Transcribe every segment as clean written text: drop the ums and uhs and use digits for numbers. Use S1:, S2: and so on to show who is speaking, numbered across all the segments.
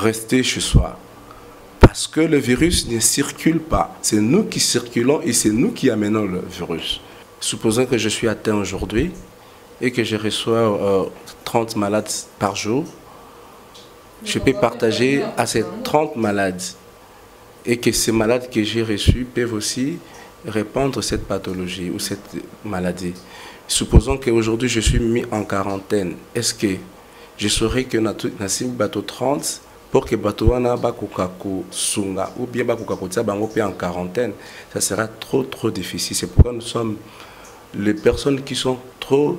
S1: rester chez soi. Parce que le virus ne circule pas. C'est nous qui circulons et c'est nous qui amenons le virus. Supposons que je suis atteint aujourd'hui et que je reçois 30 malades par jour. Je peux partager à ces 30 malades. Et que ces malades que j'ai reçus peuvent aussi répandre cette pathologie ou cette maladie. Supposons qu'aujourd'hui je suis mis en quarantaine. Est-ce que je saurais que Nassim bateau 30 pour que bateau wana bakukako sunga ou bien bakukako tia bango pe en quarantaine, ça sera trop difficile. C'est pourquoi nous sommes les personnes qui sont trop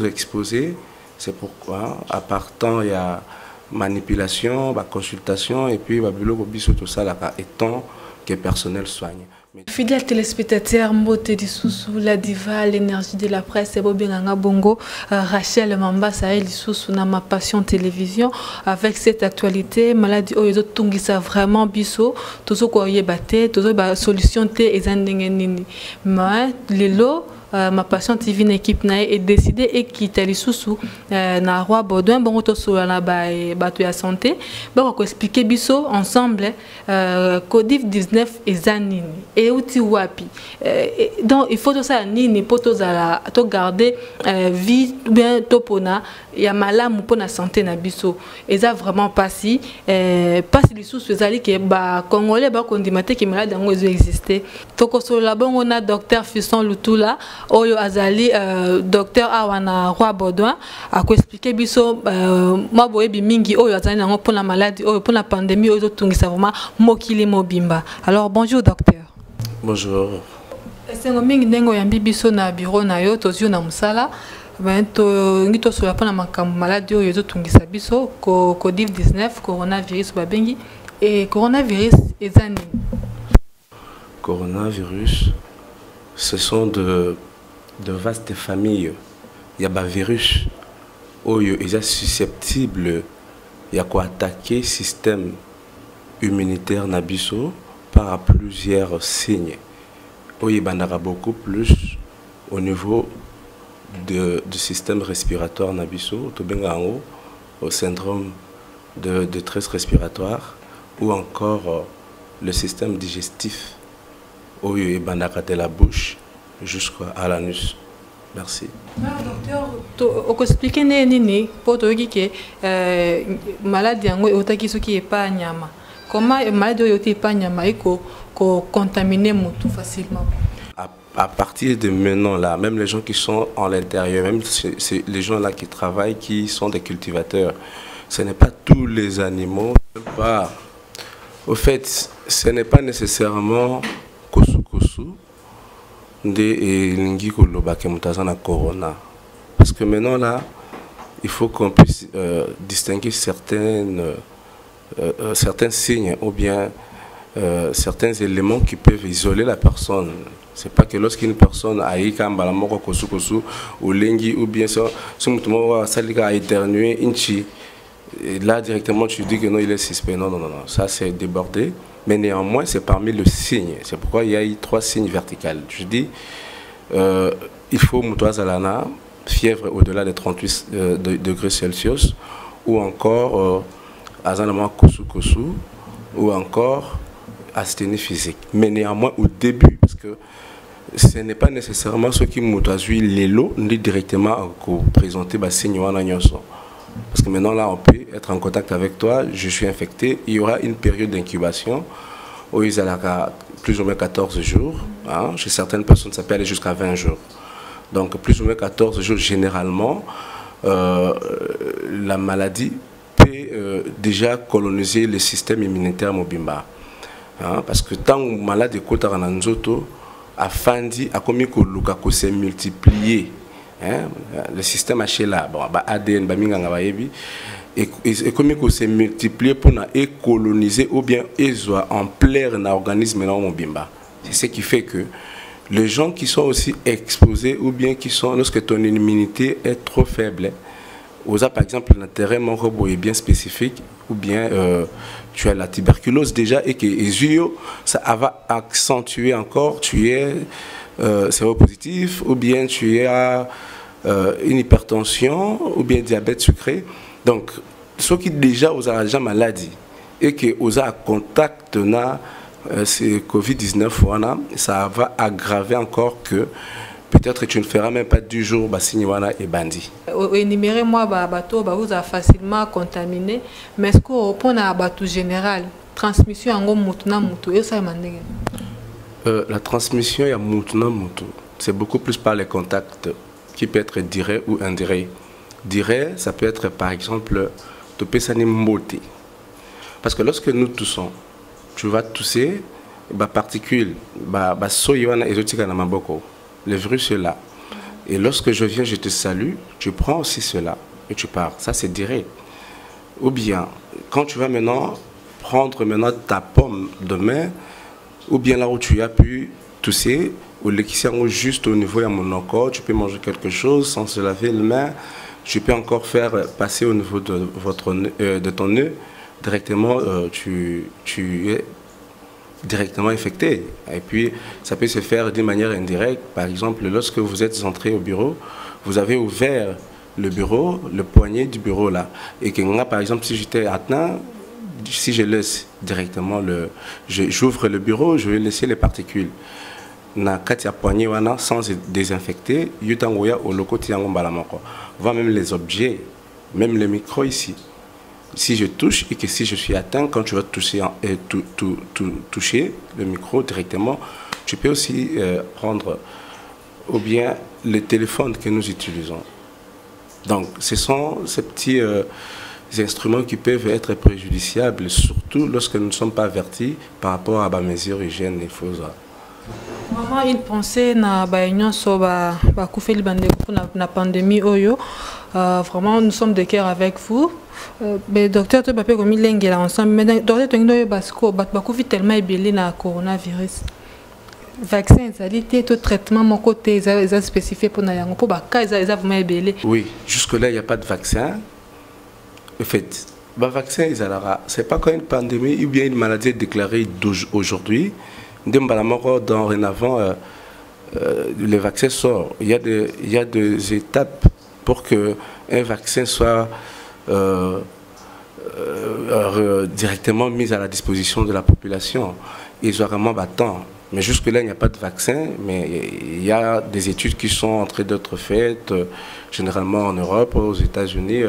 S1: exposées. C'est pourquoi à partant il y a manipulation, consultation et puis tout ça là étant que le personnel soigne.
S2: Fidèles téléspectateurs, Mbote Lisusu, la diva, l'énergie de la presse, et Bobenganga Bongo, Rachel Mamba, Sahel Lisusu, na ma passion télévision, avec cette actualité, maladie, oh, ils ont tout ça vraiment biso, tout ce qu'on y est batté, tout ce solution té et zandengeni. Mais les lots, ma passion TV une équipe est décidé et quitte Lisusu na roi Baudouin bon to sur la batu ya santé bon ko expliquer biso ensemble Covid 19 et zanini et outi wapi donc il faut tout ça nini pour to garder vie bien topona ya malamu pour la santé na biso et ça vraiment pas si Lisusu ezali que ba congolais ba kondimate ki malade ngo exister to ko sur la bon on a docteur Fisson Lutula Oyo Azali, docteur Awana Roi Baudouin, a expliqué biso ma boyebi mingi Oyo Azali pour la maladie, pour la pandémie, Oyo tungisa vraiment mokili mobimba. Alors bonjour docteur.
S1: Bonjour.
S2: C'est un mingi nengo yambi biso na bureau na yo tozio na musala. Ben to ngito sur la pour la maladie Oyo tungisa biso Covid 19 coronavirus babengi et coronavirus ezani.
S1: Coronavirus, ce sont de vastes familles. Il y a des virus qui sont susceptibles de attaquer le système immunitaire nabiso par plusieurs signes. Il y a beaucoup plus au niveau du système respiratoire nabiso, au syndrome de détresse respiratoire ou encore le système digestif. Il y a de la bouche jusqu'à l'anus. Merci.
S2: Docteur, on explique nini pour toi que maladie yango otaki soki epa nyama. Comment maladie yote epa nyama iko contaminer mutu facilement.
S1: À partir de maintenant là, même les gens qui sont en l'intérieur, même les gens là qui travaillent, qui sont des cultivateurs, ce n'est pas tous les animaux. Au fait, ce n'est pas nécessairement kosu de corona. Parce que maintenant là, il faut qu'on puisse distinguer certains signes ou bien certains éléments qui peuvent isoler la personne. C'est pas que lorsqu'une personne a eu ou lengi ou bien ça, a éternué, et là directement tu dis que non, il est suspect. Non, ça c'est débordé. Mais néanmoins, c'est parmi les signes. C'est pourquoi il y a eu 3 signes verticales. Je dis, il faut moutoazalana, fièvre au-delà de 38 degrés Celsius, ou encore azanama kosu, ou encore asthénie physique. Mais néanmoins, au début, parce que ce n'est pas nécessairement ce qui moutoazui l'élo, ni directement présenter les signes. Parce que maintenant, là, on peut être en contact avec toi, je suis infecté, il y aura une période d'incubation où il y a plus ou moins 14 jours. Hein. Chez certaines personnes, ça peut aller jusqu'à 20 jours. Donc, plus ou moins 14 jours, généralement, la maladie peut déjà coloniser le système immunitaire mobimba. Hein. Parce que tant que la maladie est afandi, a commis que s'est multiplié. Hein? Le système HLA, bon, ADN, et comme il s'est multiplié pour coloniser ou bien en plaire un organisme. C'est ce qui fait que les gens qui sont aussi exposés ou bien qui sont, lorsque ton immunité est trop faible, par exemple, un terrain est bien spécifique, ou bien tu as la tuberculose déjà et que ça va accentuer encore, tu es séropositif, ou bien tu as une hypertension, ou bien diabète sucré. Donc, ceux qui déjà aux agents maladie, et que vous avez contact na c'est Covid-19 ça va aggraver encore que peut-être tu ne feras même pas du jour Basigniwana et Bandi.
S2: Énumérez-moi bateau vous a facilement contaminé, mais est-ce qu'on répond à bateau général transmission en mutuna mutu et ça
S1: la transmission il y a mutuna mutu, c'est beaucoup plus par les contacts qui peut être direct ou indirect. Direct, ça peut être par exemple de pesani moti. Parce que lorsque nous toussons, tu vas tousser, particules, soyona exotica na maboko. Le virus est là. Et lorsque je viens, je te salue, tu prends aussi cela et tu pars. Ça, c'est direct. Ou bien, quand tu vas maintenant prendre ta pomme de main, ou bien là où tu as pu tousser, ou l'équivalent juste au niveau de mon corps, tu peux manger quelque chose sans se laver les mains. Tu peux encore faire passer au niveau de ton nez. Directement, tu es directement infecté. Et puis, ça peut se faire d'une manière indirecte. Par exemple, lorsque vous êtes entré au bureau, vous avez ouvert le bureau, le poignet du bureau là. Et que moi, par exemple, si j'étais atteint, si je laisse directement j'ouvre le bureau, je vais laisser les particules. Na katia poignet wana sans désinfecter, yutangoya au loko tiango balamoko. Voire même les objets, même les micros ici. Si je touche et que si je suis atteint, quand tu vas toucher le micro directement, tu peux aussi prendre ou bien le téléphone que nous utilisons. Donc, ce sont ces petits instruments qui peuvent être préjudiciables, surtout lorsque nous ne sommes pas avertis par rapport à la mesure hygiène et fausse.
S2: Maman, il pensait na baignon sur la pandémie oyo. Vraiment, nous sommes de cœur avec vous. Mais docteur, tu peux comme il est ensemble. Mais docteur, tu es basco, bakou tellement ébélé na coronavirus. Vaccin, ça dit tout traitement mon côté, ils spécifié pour na pour baka, ils vraiment ébélé.
S1: Oui, jusque là il n'y a pas de vaccin. En fait, le vaccin, c'est pas quand une pandémie ou bien une maladie déclarée aujourd'hui. Dorénavant, le vaccin sort. Il y a des étapes pour qu'un vaccin soit directement mis à la disposition de la population. Ils sont vraiment battants. Mais jusque-là, il n'y a pas de vaccin, mais il y a des études qui sont en train d'être faites, généralement en Europe, aux États-Unis,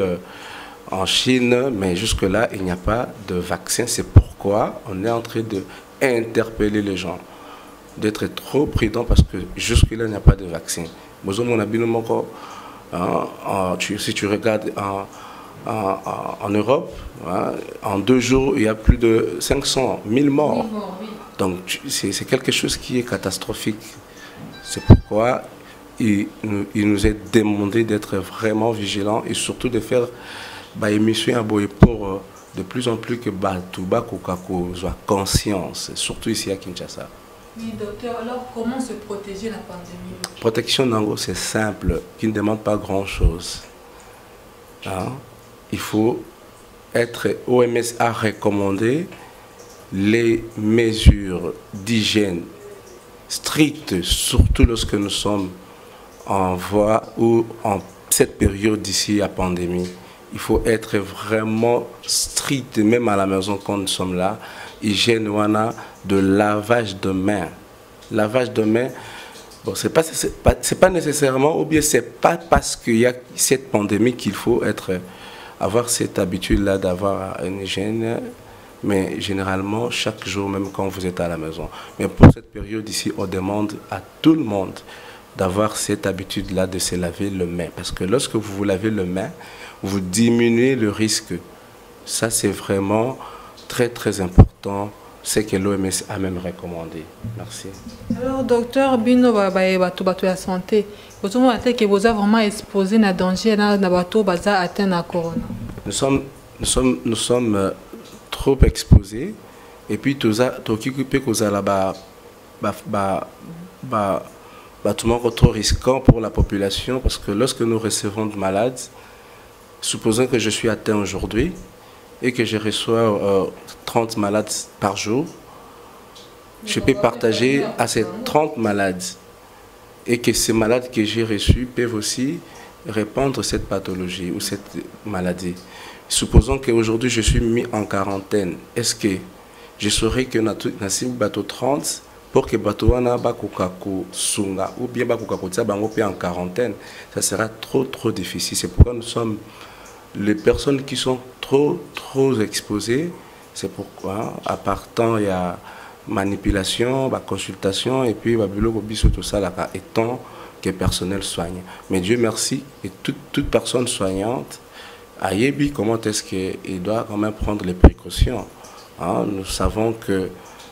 S1: en Chine, mais jusque-là, il n'y a pas de vaccin. C'est pourquoi on est en train de interpeller les gens, d'être trop prudents parce que jusque-là, il n'y a pas de vaccin. Si tu regardes en Europe, en 2 jours, il y a plus de 500 000 morts. Donc, c'est quelque chose qui est catastrophique. C'est pourquoi il nous est demandé d'être vraiment vigilants et surtout de faire émission pour de plus en plus que Batouba Kokako soit conscience, surtout ici à Kinshasa.
S2: Oui, docteur, alors comment se protéger la pandémie?
S1: Protection d'Ango, c'est simple, qui ne demande pas grand-chose. Il faut être, OMS a recommandé les mesures d'hygiène strictes, surtout lorsque nous sommes en voie ou en cette période d'ici à pandémie. Il faut être vraiment strict, même à la maison quand nous sommes là. Hygiène de lavage de mains. Lavage de mains, bon, c'est pas nécessairement, ou bien c'est pas parce qu'il y a cette pandémie qu'il faut avoir cette habitude-là d'avoir une hygiène, mais généralement chaque jour, même quand vous êtes à la maison. Mais pour cette période ici, on demande à tout le monde d'avoir cette habitude-là de se laver les mains. Parce que lorsque vous vous lavez les mains, vous diminuez le risque. Ça, c'est vraiment très, très important. C'est que l'OMS a même recommandé. Merci.
S2: Alors, docteur Bino, la santé, vous avez que vous avez vraiment exposé un danger dans la corona.
S1: Nous sommes trop exposés. Et puis, tout trop risquant pour la population parce que lorsque nous recevons de malades, supposons que je suis atteint aujourd'hui et que je reçois 30 malades par jour, je peux partager à ces 30 malades et que ces malades que j'ai reçus peuvent aussi répandre cette pathologie ou cette maladie. Supposons qu'aujourd'hui je suis mis en quarantaine. Est-ce que je saurais que Nassim bateau 30 pour que bateau wana bakukako sunga ou bien bakukako tia bango en quarantaine, ça sera trop difficile. C'est pourquoi nous sommes les personnes qui sont trop exposées. C'est pourquoi à partant il y a manipulation, consultation et puis tout ça là étant que personnel soigne. Mais Dieu merci et toute personne soignante à Yebi, comment est-ce qu'il doit quand même prendre les précautions. Hein? Nous savons que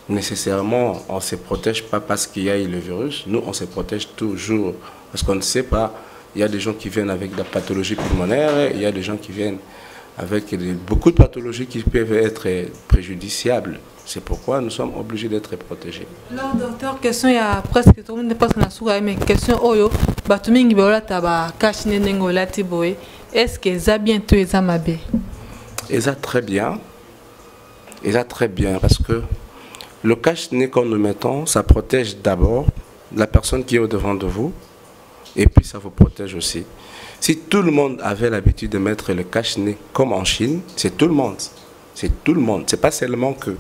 S1: nécessairement on ne se protège pas parce qu'il y a le virus. Nous on se protège toujours parce qu'on ne sait pas. Il y a des gens qui viennent avec des pathologies pulmonaires, il y a des gens qui viennent avec beaucoup de pathologies qui peuvent être préjudiciables. C'est pourquoi nous sommes obligés d'être protégés.
S2: Alors, docteur, question, il y a presque tout le monde n'est pas mais question, oyo, batumingi bola taba cash nengo la tiboé. Est-ce que ça bientôt est amabé?
S1: Et ça très bien. Et ça très bien parce que le cache-nez qu'on nous mettons, ça protège d'abord la personne qui est au-devant de vous et puis ça vous protège aussi. Si tout le monde avait l'habitude de mettre le cache-nez comme en Chine, c'est tout le monde. C'est tout le monde. C'est pas seulement que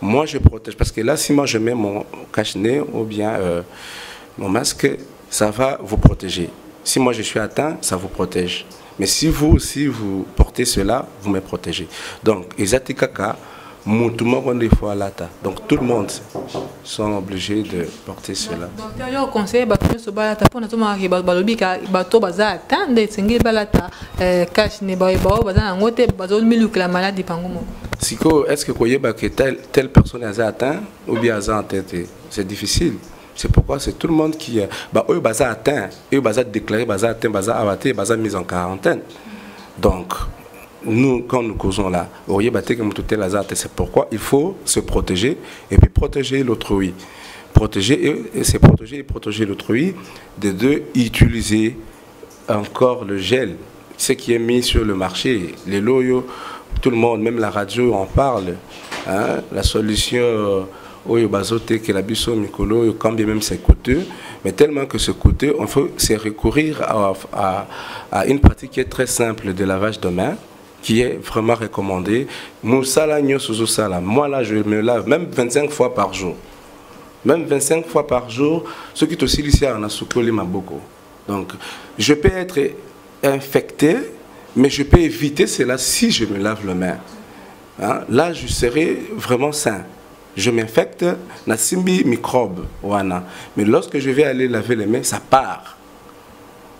S1: moi je protège. Parce que là, si moi je mets mon cache-nez ou bien mon masque, ça va vous protéger. Si moi je suis atteint, ça vous protège. Mais si vous aussi vous portez cela, vous me protégez. Donc, Ezatikaka, donc tout le monde sont obligés de porter cela.
S2: Docteur, conseil bateau balata pour notre mari balobi ka bateau baza tande tsengi balata cash ne ba baza ngote bazo milu que la maladie pangomo.
S1: Siko, est-ce que koyeba que telle personne est atteinte ou bien est en tête? C'est difficile. C'est pourquoi c'est tout le monde qui bah eux baza atteint, eux baza déclaré baza atteint, baza abatté, baza mis en quarantaine. Donc nous, quand nous causons là, c'est pourquoi il faut se protéger et puis protéger l'autrui. Protéger et se protéger et protéger l'autrui. De deux, utiliser encore le gel, ce qui est mis sur le marché. Les loyaux, tout le monde, même la radio en parle. Hein? La solution, que la biso mikolo, quand bien même c'est coûteux, mais tellement que c'est coûteux, on faut recourir à une pratique qui est très simple de lavage de mains, qui est vraiment recommandé. Moi là, je me lave même 25 fois par jour. Même 25 fois par jour, ce qui est aussi ici à Nasukoli Maboko. Donc, je peux être infecté, mais je peux éviter cela si je me lave les mains. Hein? Là, je serai vraiment sain. Je m'infecte, na simbi microbe, wana. Mais lorsque je vais aller laver les mains, ça part.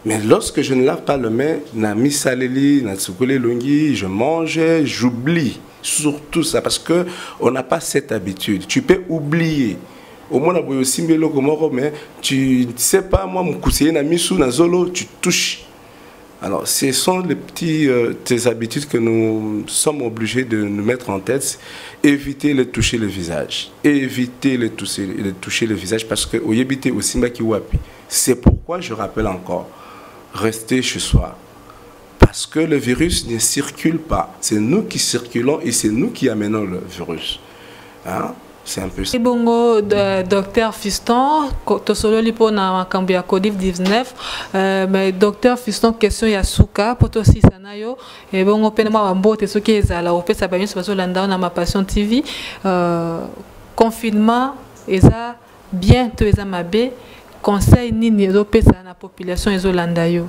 S1: Mais lorsque je ne lave pas les mains, na misaleli, na tsukule longi, je mange, j'oublie surtout ça parce que on n'a pas cette habitude. Tu peux oublier. Au moins mais tu ne sais pas moi mon conseiller na misu na zolo, tu touches. Alors, ce sont les petites habitudes que nous sommes obligés de nous mettre en tête. Éviter de toucher le visage. Éviter de toucher le visage parce que c'est pourquoi je rappelle encore, restez chez soi. Parce que le virus ne circule pas. C'est nous qui circulons et c'est nous qui amenons le virus. Hein? C'est un peu ça.
S2: Bongo, docteur Fiston, tosolo lipo na kambia COVID-19, mais docteur Fiston, question ya suka, poto si sanayo, et bongo pene ma mbote ce qui est la opé ça ba nyonso bazo landa na ma passion TV, confinement eza bientôt eza mabe, conseil nini ezopé ça na population ezo landa yo.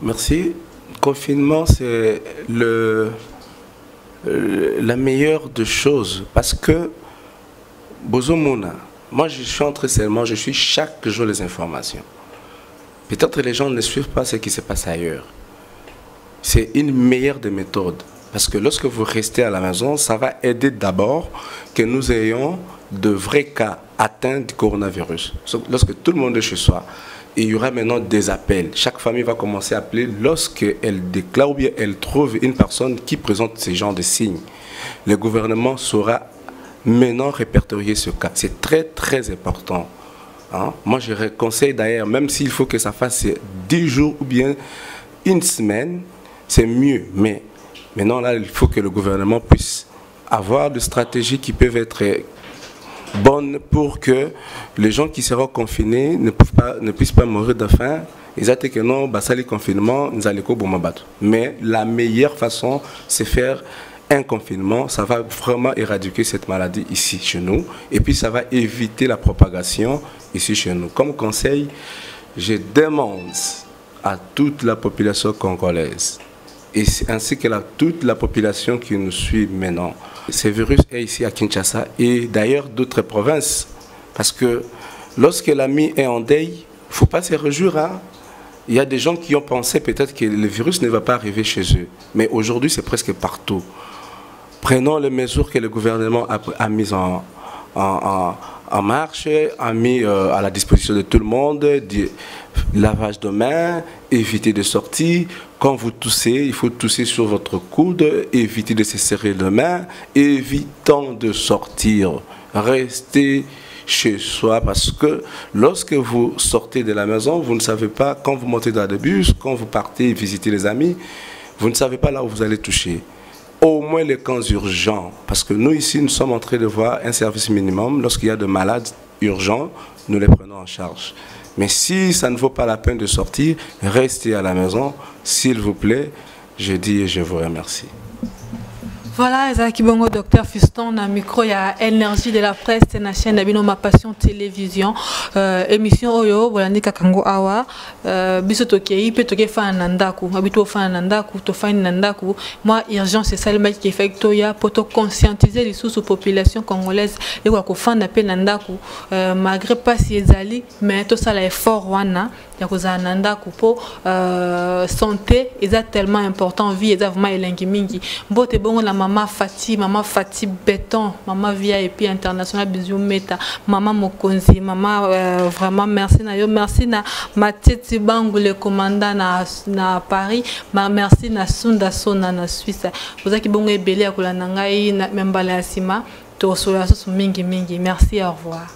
S1: Merci. Confinement c'est la meilleure des choses parce que Bozomona, moi je suis entré seulement, je suis chaque jour les informations. Peut-être les gens ne suivent pas ce qui se passe ailleurs. C'est une meilleure des méthodes. Parce que lorsque vous restez à la maison, ça va aider d'abord que nous ayons de vrais cas atteints du coronavirus. Lorsque tout le monde est chez soi, il y aura maintenant des appels. Chaque famille va commencer à appeler lorsqu'elle déclare ou bien elle trouve une personne qui présente ces genres de signes. Le gouvernement saura maintenant répertorier ce cas. C'est très important. Hein? Moi, je conseille d'ailleurs, même s'il faut que ça fasse 10 jours ou bien une semaine, c'est mieux. Mais maintenant, là, il faut que le gouvernement puisse avoir des stratégies qui peuvent être bonnes pour que les gens qui seront confinés ne puissent pas mourir de faim ils ont dit que non, bah ça les confinement, nous allons battre. Mais la meilleure façon, c'est faire un confinement, ça va vraiment éradiquer cette maladie ici chez nous, et puis ça va éviter la propagation ici chez nous. Comme conseil, je demande à toute la population congolaise, et ainsi que toute la population qui nous suit maintenant. Ce virus est ici à Kinshasa et d'ailleurs d'autres provinces, parce que lorsque l'ami est en deuil, il ne faut pas se réjouir. Hein? Il y a des gens qui ont pensé peut-être que le virus ne va pas arriver chez eux, mais aujourd'hui c'est presque partout. Prenons les mesures que le gouvernement a mises en marche, a mis à la disposition de tout le monde, lavage de mains, éviter de sortir. Quand vous toussez, il faut tousser sur votre coude, éviter de se serrer les mains, évitons de sortir, restez chez soi parce que lorsque vous sortez de la maison, vous ne savez pas, quand vous montez dans le bus, quand vous partez visiter les amis, vous ne savez pas là où vous allez toucher. Au moins les cas urgents, parce que nous ici, nous sommes en train de voir un service minimum. Lorsqu'il y a de malades urgents, nous les prenons en charge. Mais si ça ne vaut pas la peine de sortir, restez à la maison, s'il vous plaît. Je dis et je vous remercie.
S2: Voilà, Ezaki Bongo, Docteur Fiston, na micro, il y a énergie de la presse, c'est la chaîne d'Abino Ma Passion Télévision. Émission Oyo, voilà, Nika Kango Awa, Bisotoke, Petoke Fan Nandaku, Habito Fan Nandaku, Tofan Nandaku. Moi, urgence, c'est ça le mec qui fait Toya pour conscientiser les sous-populations congolaises et quoi qu'on fait d'appel Nandaku, malgré pas si ezali, mais tout ça l'effort wana. Nandaku pour santé, c'est tellement important, vie, c'est vraiment elengi mingi. Bote bongo la maman Fati béton, maman VIP international bisou meta, maman Mokonzi, maman vraiment merci na yo, merci na Matiti Bangu le commandant na Paris, merci na Sunda Sona na Suisse. Vous avez bongo ebele akola nangai na membala sima, to sola so mingi mingi. Merci, au revoir.